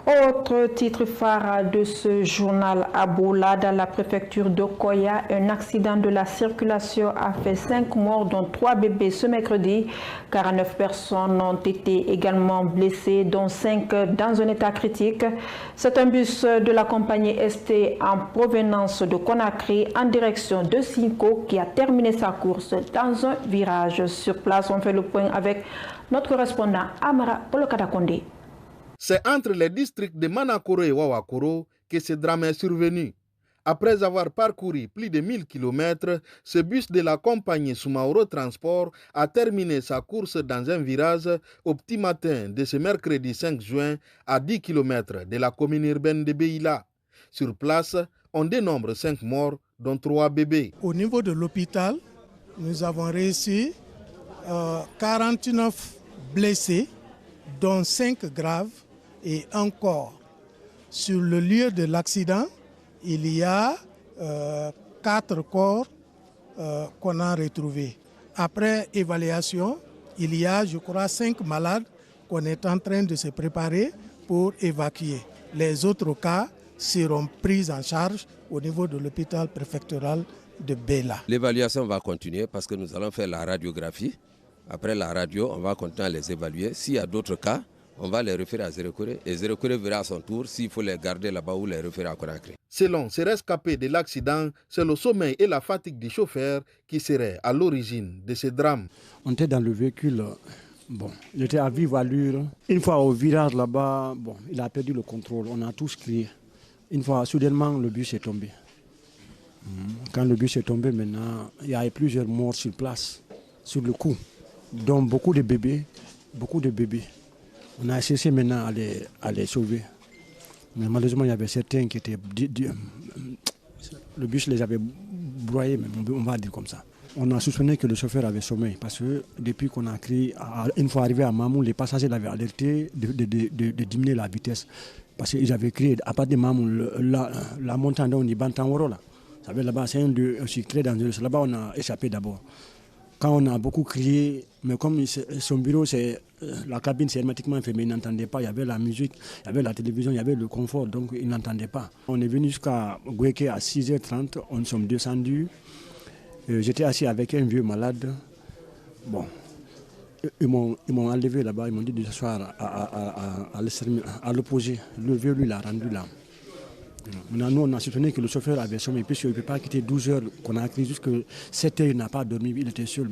Autre titre phare de ce journal à Boula, dans la préfecture de Koya, un accident de la circulation a fait 5 morts, dont 3 bébés ce mercredi. 49 personnes ont été également blessées, dont 5 dans un état critique. C'est un bus de la compagnie ST en provenance de Conakry en direction de Sinko qui a terminé sa course dans un virage. Sur place, on fait le point avec notre correspondant Amara Polokadakonde. C'est entre les districts de Manakoro et Wawakoro que ce drame est survenu. Après avoir parcouru plus de 1000 km, ce bus de la compagnie Sumaoro Transport a terminé sa course dans un virage au petit matin de ce mercredi 5 juin à 10 km de la commune urbaine de Beila. Sur place, on dénombre 5 morts, dont 3 bébés. Au niveau de l'hôpital, nous avons réussi 49 blessés, dont 5 graves et encore. Sur le lieu de l'accident, il y a 4 corps qu'on a retrouvés. Après évaluation, il y a, je crois, 5 malades qu'on est en train de se préparer pour évacuer. Les autres cas seront pris en charge au niveau de l'hôpital préfectoral de Bela. L'évaluation va continuer parce que nous allons faire la radiographie. Après la radio, on va continuer à les évaluer. S'il y a d'autres cas, on va les référer à Zérekore et Zérekore verra à son tour s'il faut les garder là-bas ou les référer à Conakry. Selon ces rescapés de l'accident, c'est le sommeil et la fatigue du chauffeur qui seraient à l'origine de ce drame. On était dans le véhicule, il était à vive allure. Une fois au virage là-bas, il a perdu le contrôle, on a tous crié. Une fois, soudainement, le bus est tombé. Quand le bus est tombé, maintenant, il y a plusieurs morts sur place, sur le coup, dont beaucoup de bébés. On a essayé maintenant à les sauver. Mais malheureusement, il y avait certains qui étaient... Le bus les avait broyés, on va dire comme ça. On a soupçonné que le chauffeur avait sommeil parce que depuis qu'on a crié, une fois arrivé à Mamou, les passagers l'avaient alerté de diminuer la vitesse. Parce qu'ils avaient crié, à partir de Mamou, la montagne dont on dit Bantangoro, là. Ça veut dire là-bas, c'est un lieu aussi très dangereux. Là-bas, on a échappé d'abord. Quand on a beaucoup crié, mais comme son bureau, la cabine c'est hermétiquement fermée, il n'entendait pas. Il y avait la musique, il y avait la télévision, il y avait le confort, donc il n'entendait pas. On est venu jusqu'à Gweke à 6h30, on sommes descendus. J'étais assis avec un vieux malade. Ils m'ont enlevé là-bas, ils m'ont dit de s'asseoir à l'opposé. Le vieux, lui, l'a rendu là. Maintenant, nous, on a soutenu que le chauffeur avait sommeil, puisqu'il ne peut pas quitter 12 heures qu'on a crié, jusqu'à 7 heures, il n'a pas dormi, il était seul.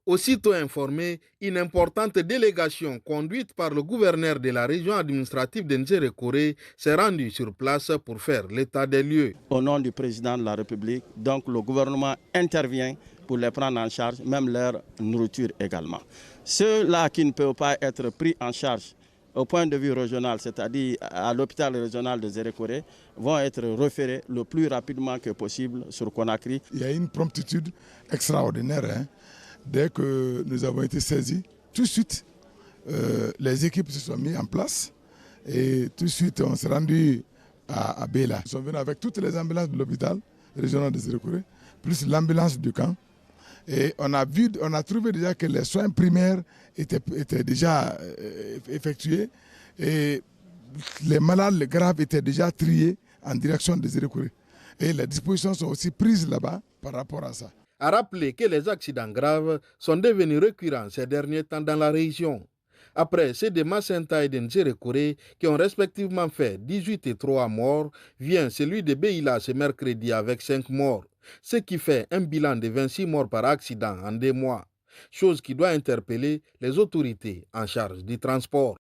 Aussitôt informé, une importante délégation conduite par le gouverneur de la région administrative de Nzérekore s'est rendue sur place pour faire l'état des lieux. Au nom du président de la République, donc le gouvernement intervient pour les prendre en charge, même leur nourriture également. Ceux-là qui ne peuvent pas être pris en charge au point de vue régional, c'est-à-dire à l'hôpital régional de Zérekore, vont être référés le plus rapidement que possible sur Conakry. Il y a une promptitude extraordinaire. Dès que nous avons été saisis, tout de suite, les équipes se sont mises en place et tout de suite, on s'est rendu à Bela. Ils sont venus avec toutes les ambulances de l'hôpital régional de Zérekore, plus l'ambulance du camp. Et on a trouvé déjà que les soins primaires étaient déjà effectués et les malades, les graves étaient déjà triés en direction de Zérekore. Et les dispositions sont aussi prises là-bas par rapport à ça. A rappeler que les accidents graves sont devenus récurrents ces derniers temps dans la région. Après ceux de Macenta et de Nzérekore qui ont respectivement fait 18 et 3 morts, vient celui de Beila ce mercredi avec 5 morts, ce qui fait un bilan de 26 morts par accident en 2 mois, chose qui doit interpeller les autorités en charge du transport.